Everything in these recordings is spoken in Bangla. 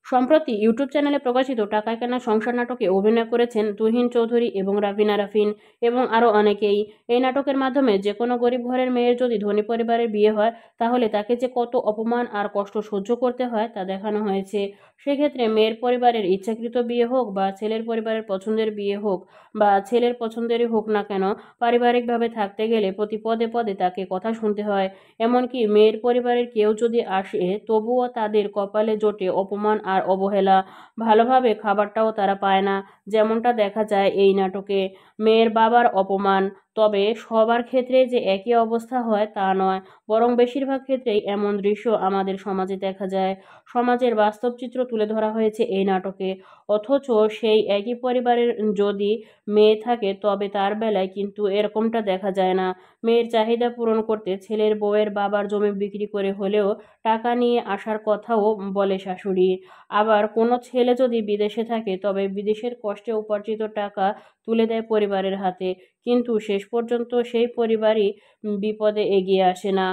সম্প্রতি ইউটিউব চ্যানেলে প্রকাশিত টাকায় কেনা সংসার নাটকে অভিনয় করেছেন তুহিন চৌধুরী এবং রাবিনা রাফিন এবং আরও অনেকেই। এই নাটকের মাধ্যমে যে কোনো গরিব ঘরের মেয়ের যদি ধনী পরিবারের বিয়ে হয় তাহলে তাকে যে কত অপমান আর কষ্ট সহ্য করতে হয় তা দেখানো হয়েছে। সেক্ষেত্রে মেয়ের পরিবারের ইচ্ছাকৃত বিয়ে হোক বা ছেলের পরিবারের পছন্দের বিয়ে হোক বা ছেলের পছন্দেরই হোক না কেন, পারিবারিকভাবে থাকতে গেলে প্রতি পদে পদে তাকে কথা শুনতে হয়। এমনকি মেয়ের পরিবারের কেউ যদি আসে তবুও তাদের কপালে জোটে অপমান আর অবহেলা। ভালোভাবে খাবারটাও তারা পায় না, যেমনটা দেখা যায় এই নাটকে। মেয়ের বাবার অপমান, তবে সবার ক্ষেত্রে যে একই অবস্থা হয় তা নয়, বরং বেশিরভাগ ক্ষেত্রেই এমন দৃশ্য আমাদের সমাজে দেখা যায়। সমাজের বাস্তব চিত্র তুলে ধরা হয়েছে এই নাটকে। অথচ সেই একই পরিবারের যদি মেয়ে থাকে তবে তার বেলায় কিন্তু এরকমটা দেখা যায় না। মেয়ের চাহিদা পূরণ করতে ছেলের বউয়ের বাবার জমি বিক্রি করে হলেও টাকা নিয়ে আসার কথাও বলে শাশুড়ি। আবার কোনো ছেলে যদি বিদেশে থাকে তবে বিদেশের কষ্টে উপার্জিত টাকা তুলে দেয় পরিবারের হাতে, কিন্তু শেষ পর্যন্ত সেই পরিবারই বিপদে এগিয়ে আসে না।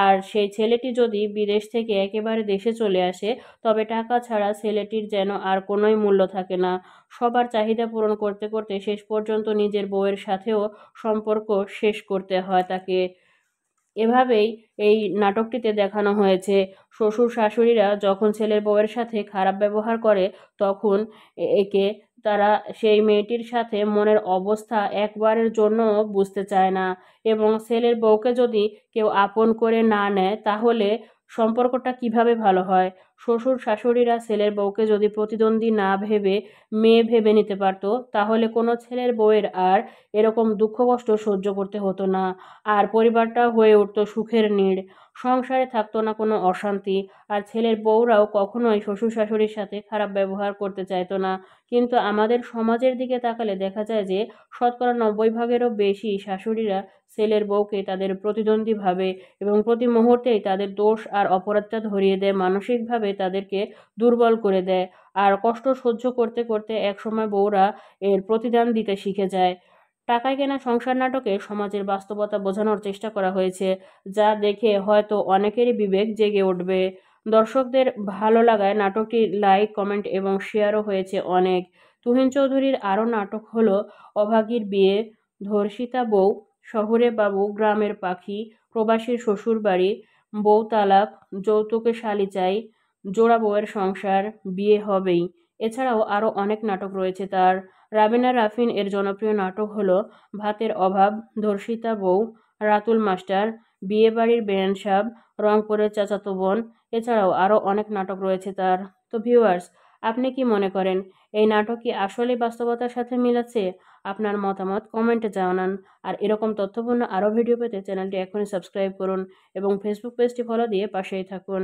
আর সেই ছেলেটি যদি বিদেশ থেকে একেবারে দেশে চলে আসে তবে টাকা ছাড়া ছেলেটির যেন আর কোনোই মূল্য থাকে না। সবার চাহিদা পূরণ করতে করতে শেষ পর্যন্ত নিজের বউয়ের সাথেও সম্পর্ক শেষ করতে হয় তাকে। এভাবেই এই নাটকটিতে দেখানো হয়েছে। শ্বশুর শাশুড়িরা যখন ছেলের বউয়ের সাথে খারাপ ব্যবহার করে তখন একে তারা সেই মেয়েটির সাথে মনের অবস্থা একবারের জন্যও বুঝতে চায় না, এবং ছেলের বউকে যদি কেউ আপন করে না নেয় তাহলে সম্পর্কটা কিভাবে ভালো হয়। শ্বশুর শাশুড়িরা ছেলের বউকে যদি প্রতিদ্বন্দ্বী না ভেবে মেয়ে ভেবে নিতে পারতো তাহলে কোনো ছেলের বউয়ের আর এরকম দুঃখ কষ্ট সহ্য করতে হতো না, আর পরিবারটা হয়ে উঠতো সুখের নীড়। সংসারে থাকতো না কোনো অশান্তি, আর ছেলের বউরাও কখনোই শ্বশুর শাশুড়ির সাথে খারাপ ব্যবহার করতে চাইতো না। কিন্তু আমাদের সমাজের দিকে তাকালে দেখা যায় যে শতকরা 90 ভাগেরও বেশি শাশুড়িরা ছেলের বউকে তাদের প্রতিদ্বন্দ্বী ভাবে এবং প্রতি মুহূর্তেই তাদের দোষ আর অপরাধটা ধরিয়ে দেয়, মানসিকভাবে তাদেরকে দুর্বল করে দেয়। আর কষ্ট সহ্য করতে করতে একসময় বউরা এর প্রতিদান দিতে শিখে যায়। টাকায় কেনা সংসার নাটকে সমাজের বাস্তবতা বোঝানোর চেষ্টা করা হয়েছে, যা দেখে হয়তো অনেকেরই বিবেক জেগে উঠবে। দর্শকদের ভালো লাগায় নাটকটি লাইক, কমেন্ট এবং শেয়ারও হয়েছে অনেক। তুহিন চৌধুরীর আরও নাটক হলো অভাগীর বিয়ে, ধর্ষিতা বউ, শহরে বাবু, গ্রামের পাখি, প্রবাসীর শ্বশুর বাড়ি, বউ তালাক, যৌতুকে শালি চাই, জোড়া বউয়ের সংসার, বিয়ে হবেই। এছাড়াও আরও অনেক নাটক রয়েছে তার। রাবিনা রাফিন এর জনপ্রিয় নাটক হলো ভাতের অভাব, ধর্ষিতা বউ, রাতুল মাস্টার, বিয়েবাড়ির বেয়ানসাব, রংপুরের চাচাতো বোন। এছাড়াও আরও অনেক নাটক রয়েছে তার। তো ভিউয়ার্স, আপনি কি মনে করেন এই নাটক কি আসলেই বাস্তবতার সাথে মিল আছে? আপনার মতামত কমেন্টে জানান। আর এরকম তথ্যপূর্ণ আরও ভিডিও পেতে চ্যানেলটি এখনই সাবস্ক্রাইব করুন এবং ফেসবুক পেজটি ফলো দিয়ে পাশেই থাকুন।